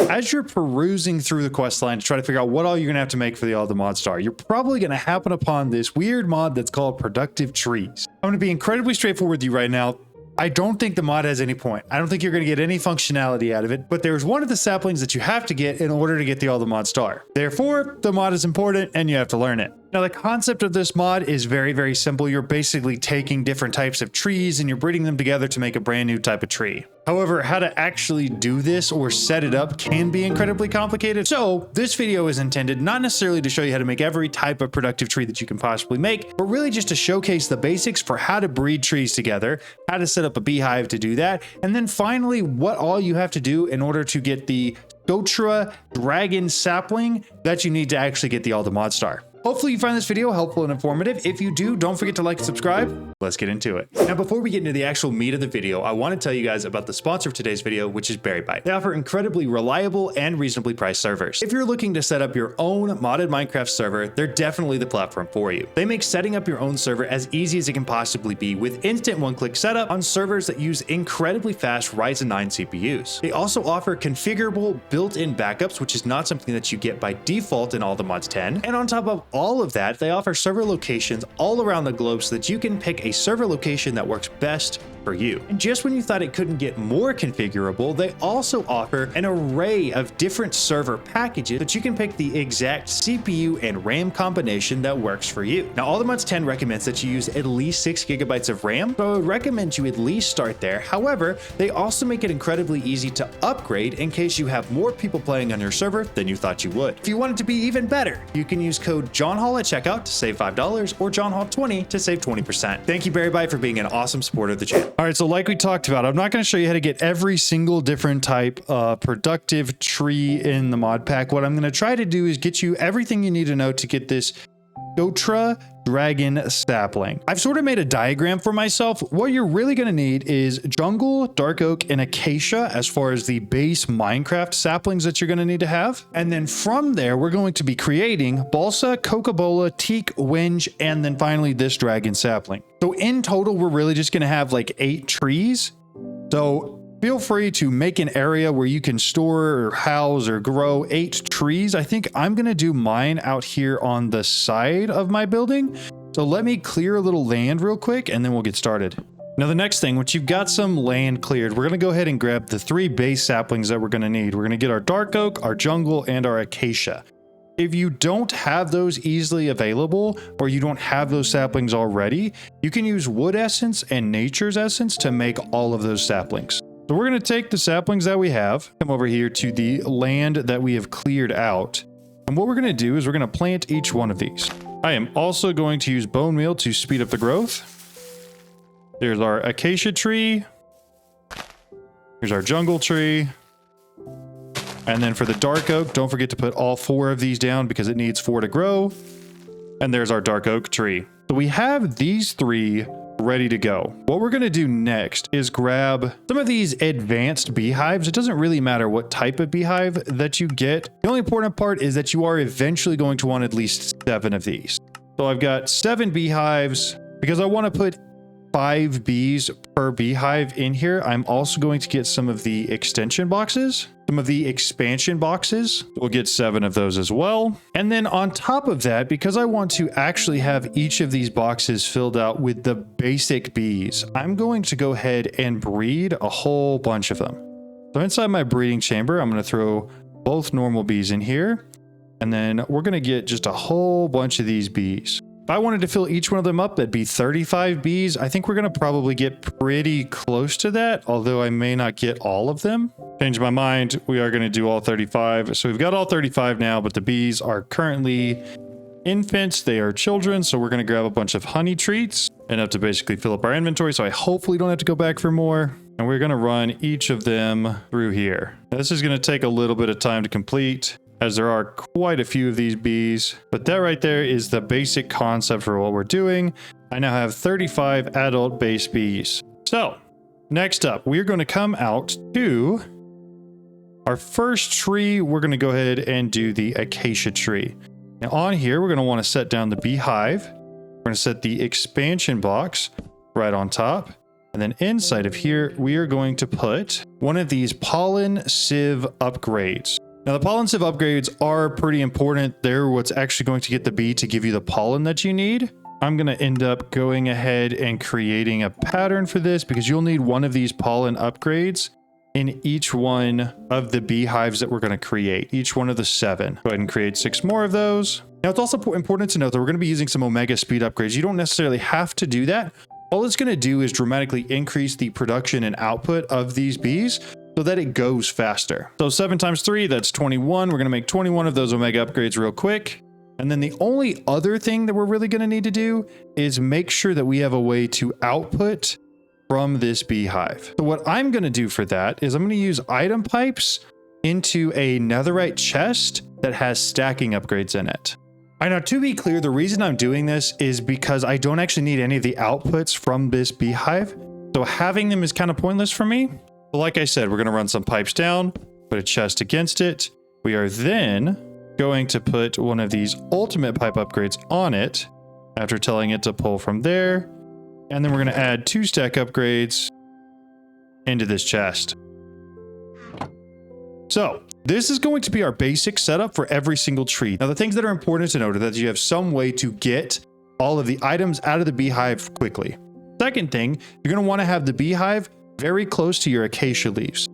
as you're perusing through the quest line to try to figure out what all you're gonna have to make for the all the mod star, you're probably gonna happen upon this weird mod that's called productive trees. I'm gonna be incredibly straightforward with you right now. I don't think the mod has any point. I don't think you're going to get any functionality out of it, but there's one of the saplings that you have to get in order to get the all the mod star. Therefore, the mod is important and you have to learn it. Now, the concept of this mod is very, very simple. You're basically taking different types of trees and you're breeding them together to make a brand new type of tree. However, how to actually do this or set it up can be incredibly complicated. So this video is intended not necessarily to show you how to make every type of productive tree that you can possibly make, but really just to showcase the basics for how to breed trees together, how to set up a beehive to do that, and then finally what all you have to do in order to get the Socotra Dragon sapling that you need to actually get the all the mod star. Hopefully you find this video helpful and informative. If you do, don't forget to like and subscribe. Let's get into it. Now, before we get into the actual meat of the video, I want to tell you guys about the sponsor of today's video, which is BerryByte. They offer incredibly reliable and reasonably priced servers. If you're looking to set up your own modded Minecraft server, they're definitely the platform for you. They make setting up your own server as easy as it can possibly be with instant one-click setup on servers that use incredibly fast Ryzen 9 CPUs. They also offer configurable built-in backups, which is not something that you get by default in all the mods 10. And on top of all of that, they offer server locations all around the globe so that you can pick a server location that works best for you. And just when you thought it couldn't get more configurable, they also offer an array of different server packages that you can pick the exact CPU and RAM combination that works for you. Now, All the Mods 10 recommends that you use at least 6 GB of RAM, so I would recommend you at least start there. However, they also make it incredibly easy to upgrade in case you have more people playing on your server than you thought you would. If you want it to be even better, you can use code JohnHall at checkout to save $5 or JohnHall20 to save 20%. Thank you, BerryByte, for being an awesome supporter of the channel. All right, so like we talked about, I'm not going to show you how to get every single different type of productive tree in the mod pack. What I'm going to try to do is get you everything you need to know to get this Socotra Dragon sapling. I've sort of made a diagram for myself. What you're really going to need is jungle, dark oak, and acacia as far as the base Minecraft saplings that you're going to need to have. And then from there, we're going to be creating Balsa, Cocobolo, Teak, Wenge, and then finally this dragon sapling. So in total, we're really just going to have like 8 trees. So feel free to make an area where you can store or house or grow 8 trees. I think I'm going to do mine out here on the side of my building. So let me clear a little land real quick and then we'll get started. Now, the next thing, once you've got some land cleared, we're going to go ahead and grab the 3 base saplings that we're going to need. We're going to get our dark oak, our jungle, and our acacia. If you don't have those easily available or you don't have those saplings already, you can use wood essence and nature's essence to make all of those saplings. So we're going to take the saplings that we have, come over here to the land that we have cleared out. And what we're going to do is we're going to plant each one of these. I am also going to use bone meal to speed up the growth. There's our acacia tree. Here's our jungle tree. And then for the dark oak, don't forget to put all 4 of these down because it needs 4 to grow. And there's our dark oak tree. So we have these 3 ready to go. What we're going to do next is grab some of these advanced beehives. It doesn't really matter what type of beehive that you get. The only important part is that you are eventually going to want at least 7 of these. So I've got 7 beehives because I want to put 5 bees per beehive in here. I'm also going to get some of the extension boxes, some of the expansion boxes. We'll get 7 of those as well. And then on top of that, because I want to actually have each of these boxes filled out with the basic bees, I'm going to go ahead and breed a whole bunch of them. So inside my breeding chamber, I'm going to throw both normal bees in here. And then we're going to get just a whole bunch of these bees. If I wanted to fill each one of them up, that'd be 35 bees. I think we're going to probably get pretty close to that, although I may not get all of them. Change my mind. We are going to do all 35. So we've got all 35 now, but the bees are currently infants. They are children. So we're going to grab a bunch of honey treats and have to basically fill up our inventory. So I hopefully don't have to go back for more. And we're going to run each of them through here. Now, this is going to take a little bit of time to complete, as there are quite a few of these bees, but that right there is the basic concept for what we're doing. I now have 35 adult base bees. So next up, we're going to come out to our first tree. We're going to go ahead and do the acacia tree. Now on here, we're going to want to set down the beehive. We're going to set the expansion box right on top. And then inside of here, we are going to put one of these pollen sieve upgrades. Now, the pollen sieve upgrades are pretty important. They're what's actually going to get the bee to give you the pollen that you need. I'm going to end up going ahead and creating a pattern for this because you'll need one of these pollen upgrades in each one of the beehives that we're going to create, each one of the 7. Go ahead and create 6 more of those. Now, it's also important to note that we're going to be using some omega speed upgrades. You don't necessarily have to do that. All it's going to do is dramatically increase the production and output of these bees so that it goes faster. So 7 times 3, that's 21. We're going to make 21 of those omega upgrades real quick. And then the only other thing that we're really going to need to do is make sure that we have a way to output from this beehive. So what I'm going to do for that is I'm going to use item pipes into a netherite chest that has stacking upgrades in it. I know, to be clear, the reason I'm doing this is because I don't actually need any of the outputs from this beehive. So having them is kind of pointless for me. But like I said, we're going to run some pipes down, put a chest against it. We are then going to put one of these ultimate pipe upgrades on it after telling it to pull from there. And then we're going to add 2 stack upgrades into this chest. So this is going to be our basic setup for every single tree. Now, the things that are important to note are that you have some way to get all of the items out of the beehive quickly. Second thing, you're going to want to have the beehive very close to your acacia leaves.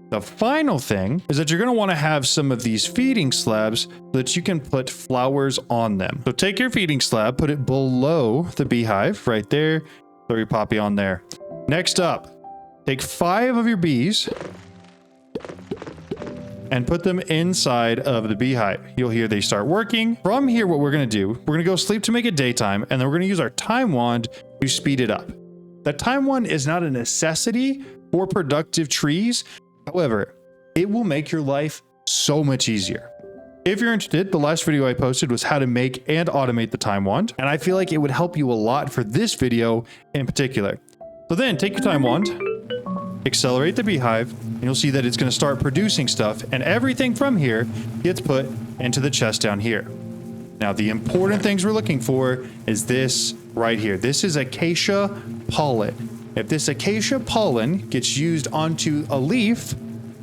The final thing is that you're going to want to have some of these feeding slabs so that you can put flowers on them. So take your feeding slab, put it below the beehive right there. Throw your poppy on there. Next up, take 5 of your bees and put them inside of the beehive. You'll hear they start working. From here, what we're going to do, we're going to go sleep to make it daytime, and then we're going to use our time wand to speed it up. That time wand is not a necessity for productive trees. However, it will make your life so much easier. If you're interested, the last video I posted was how to make and automate the time wand, and I feel like it would help you a lot for this video in particular. So then take your time wand, accelerate the beehive, and you'll see that it's going to start producing stuff, and everything from here gets put into the chest down here. Now, the important things we're looking for is this right here. This is acacia pollen. If this acacia pollen gets used onto a leaf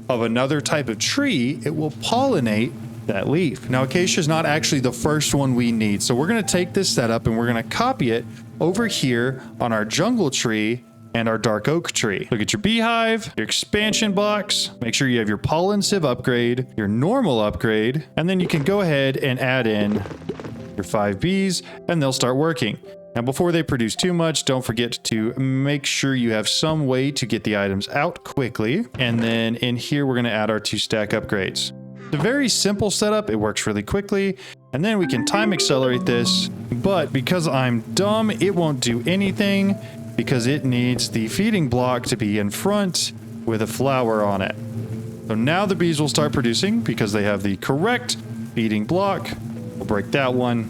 of another type of tree, it will pollinate that leaf. Now, acacia is not actually the first one we need, so we're going to take this setup and we're going to copy it over here on our jungle tree and our dark oak tree. Look at your beehive, your expansion box, make sure you have your pollen sieve upgrade, your normal upgrade, and then you can go ahead and add in your 5 bees and they'll start working. Now, before they produce too much, don't forget to make sure you have some way to get the items out quickly. And then in here, we're going to add our 2 stack upgrades. It's a very simple setup. It works really quickly. And then we can time accelerate this. But because I'm dumb, it won't do anything because it needs the feeding block to be in front with a flower on it. So now the bees will start producing because they have the correct feeding block. We'll break that one.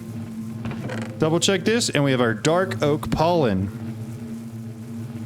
Double check this, and we have our dark oak pollen.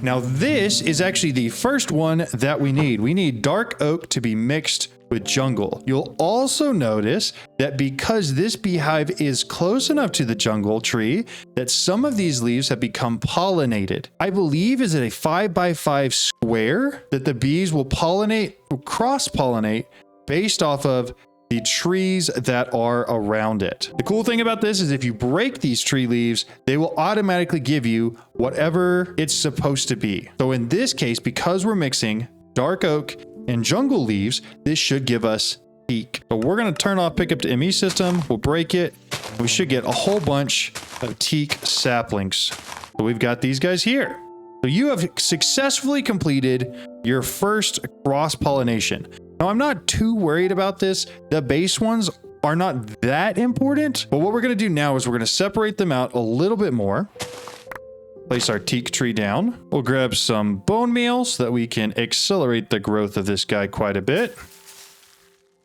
Now, this is actually the first one that we need. We need dark oak to be mixed with jungle. You'll also notice that because this beehive is close enough to the jungle tree, that some of these leaves have become pollinated. I believe is it a 5x5 square that the bees will cross-pollinate based off of the trees that are around it. The cool thing about this is if you break these tree leaves, they will automatically give you whatever it's supposed to be. So in this case, because we're mixing dark oak and jungle leaves, this should give us teak. So we're going to turn off pickup to ME system. We'll break it. We should get a whole bunch of teak saplings. So we've got these guys here. So you have successfully completed your first cross-pollination. Now, I'm not too worried about this. The base ones are not that important, but what we're going to do now is we're going to separate them out a little bit more. Place our teak tree down. We'll grab some bone meal so that we can accelerate the growth of this guy quite a bit.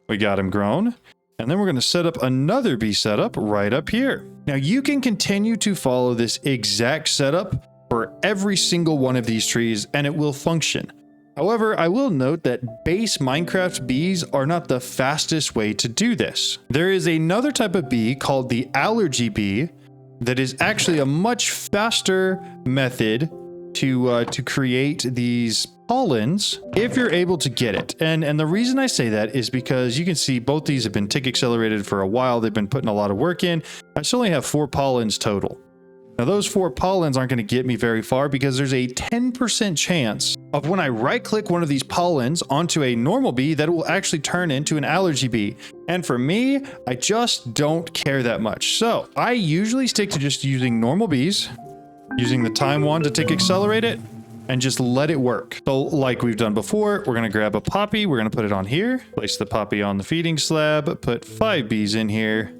We got him grown. And then we're going to set up another bee setup right up here. Now, you can continue to follow this exact setup for every single one of these trees, and it will function. However, I will note that base Minecraft bees are not the fastest way to do this. There is another type of bee called the allergy bee that is actually a much faster method to create these pollens if you're able to get it. And the reason I say that is because you can see both these have been tick accelerated for a while. They've been putting a lot of work in. I still only have 4 pollens total. Now those 4 pollens aren't going to get me very far because there's a 10% chance of when I right click one of these pollens onto a normal bee that it will actually turn into an allergy bee. And for me, I just don't care that much. So I usually stick to just using normal bees, using the time wand to tick accelerate it, and just let it work. So like we've done before, we're going to grab a poppy. We're going to put it on here, place the poppy on the feeding slab, put 5 bees in here.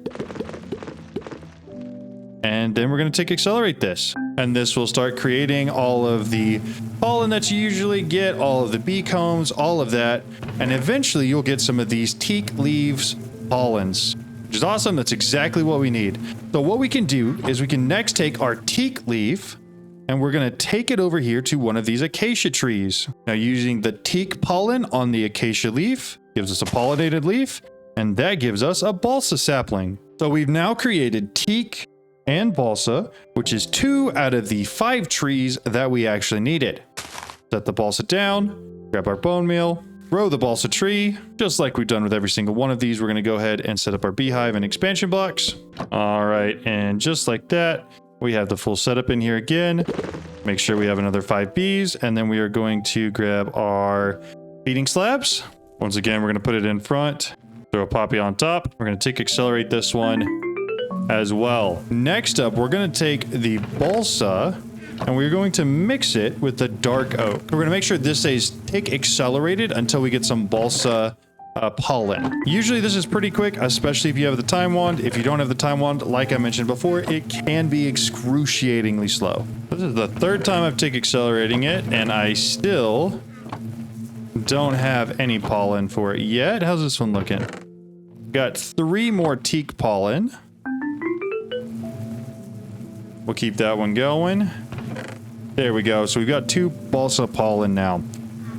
And then we're going to tick accelerate this. And this will start creating all of the pollen that you usually get, all of the bee combs, all of that. And eventually you'll get some of these teak leaves pollens, which is awesome. That's exactly what we need. So what we can do is we can next take our teak leaf and we're going to take it over here to one of these acacia trees. Now using the teak pollen on the acacia leaf gives us a pollinated leaf, and that gives us a balsa sapling. So we've now created teak and balsa, which is 2 out of the 5 trees that we actually needed. Set the balsa down, grab our bone meal, grow the balsa tree, just like we've done with every single one of these. We're going to go ahead and set up our beehive and expansion blocks. All right, and just like that, we have the full setup in here again. Make sure we have another 5 bees, and then we are going to grab our feeding slabs. Once again, we're going to put it in front, throw a poppy on top. We're going to tick accelerate this one as well. Next up, we're going to take the balsa and we're going to mix it with the dark oak. We're going to make sure this stays tick accelerated until we get some balsa pollen. Usually this is pretty quick, especially if you have the time wand. If you don't have the time wand, like I mentioned before, it can be excruciatingly slow. This is the 3rd time I've tick accelerating it, and I still don't have any pollen for it yet. How's this one looking? Got 3 more teak pollen. We'll keep that one going. There we go. So we've got 2 balsa pollen now.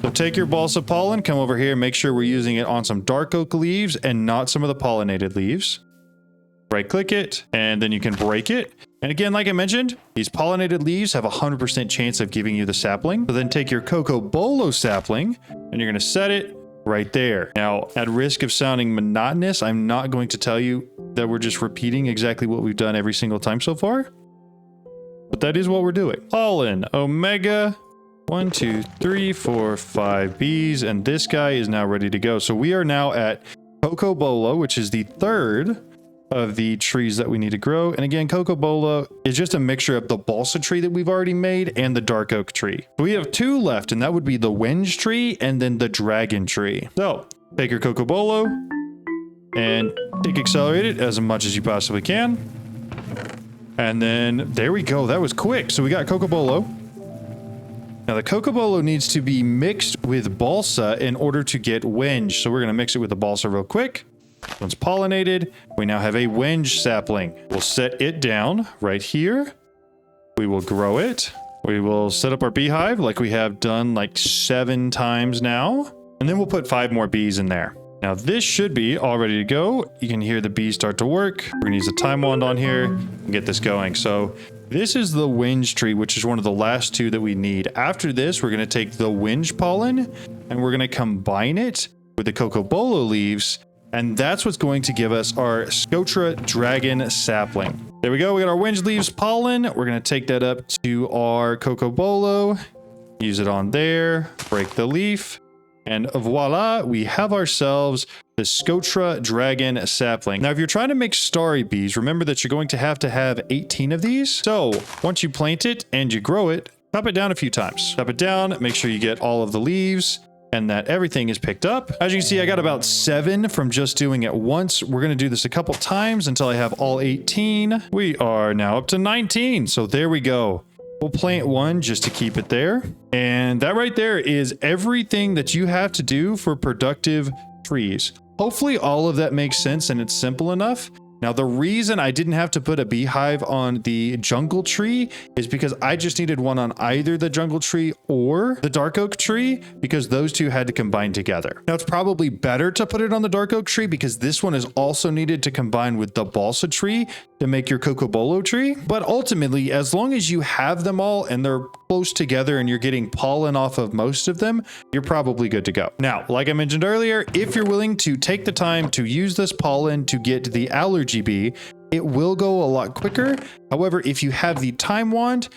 So take your balsa pollen, come over here, make sure we're using it on some dark oak leaves and not some of the pollinated leaves. Right click it, and then you can break it. And again, like I mentioned, these pollinated leaves have a 100% chance of giving you the sapling. So then take your Cocobolo sapling and you're going to set it right there. Now, at risk of sounding monotonous, I'm not going to tell you that we're just repeating exactly what we've done every single time so far. But that is what we're doing. Pollen, Omega, 1, 2, 3, 4, 5 bees, and this guy is now ready to go. So we are now at Cocobolo, which is the 3rd of the trees that we need to grow. And again, Cocobolo is just a mixture of the balsa tree that we've already made and the dark oak tree. We have 2 left, and that would be the Wenge tree and then the dragon tree. So take your Cocobolo and tick accelerate it as much as you possibly can. And then there we go. That was quick. So we got Cocobolo. Now the Cocobolo needs to be mixed with balsa in order to get Wenge. So we're going to mix it with the balsa real quick. Once pollinated, we now have a Wenge sapling. We'll set it down right here. We will grow it. We will set up our beehive like we have done like 7 times now. And then we'll put 5 more bees in there. Now this should be all ready to go. You can hear the bees start to work. We're gonna use the time wand on here and get this going. So this is the Wenge tree, which is one of the last 2 that we need. After this, we're gonna take the Wenge pollen and we're gonna combine it with the Cocobolo leaves. And that's what's going to give us our Socotra Dragon sapling. There we go. We got our Wenge leaves pollen. We're gonna take that up to our Cocobolo, use it on there, break the leaf. And voila, we have ourselves the Socotra Dragon sapling. Now, if you're trying to make starry bees, remember that you're going to have 18 of these. So once you plant it and you grow it, chop it down a few times. Chop it down, make sure you get all of the leaves and that everything is picked up. As you can see, I got about 7 from just doing it once. We're going to do this a couple times until I have all 18. We are now up to 19. So there we go. We'll plant 1 just to keep it there. And that right there is everything that you have to do for productive trees. Hopefully all of that makes sense and it's simple enough. Now, the reason I didn't have to put a beehive on the jungle tree is because I just needed one on either the jungle tree or the dark oak tree because those 2 had to combine together. Now, it's probably better to put it on the dark oak tree because this one is also needed to combine with the balsa tree to make your Cocobolo tree. But ultimately, as long as you have them all and they're close together and you're getting pollen off of most of them, you're probably good to go. Now, like I mentioned earlier, if you're willing to take the time to use this pollen to get the allergy bee, it will go a lot quicker. However, if you have the time wand,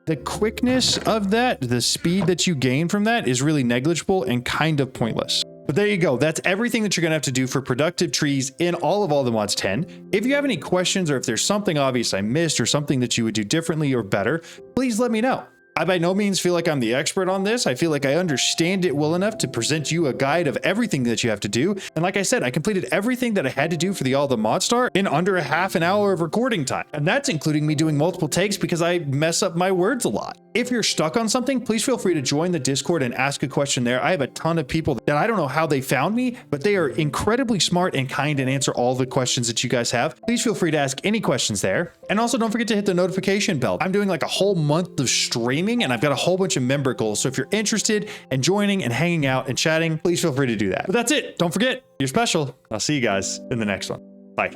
the quickness of that, the speed that you gain from that is really negligible and kind of pointless. But there you go. That's everything that you're going to have to do for productive trees in all of Mods 10. If you have any questions or if there's something obvious I missed or something that you would do differently or better, please let me know. I by no means feel like I'm the expert on this. I feel like I understand it well enough to present you a guide of everything that you have to do. And like I said, I completed everything that I had to do for the All the Mod Star in under a half an hour of recording time. And that's including me doing multiple takes because I mess up my words a lot. If you're stuck on something, please feel free to join the Discord and ask a question there. I have a ton of people that I don't know how they found me, but they are incredibly smart and kind and answer all the questions that you guys have. Please feel free to ask any questions there. And also don't forget to hit the notification bell. I'm doing like a whole month of streaming and I've got a whole bunch of member goals. So if you're interested in joining and hanging out and chatting, please feel free to do that. But that's it. Don't forget, you're special. I'll see you guys in the next one.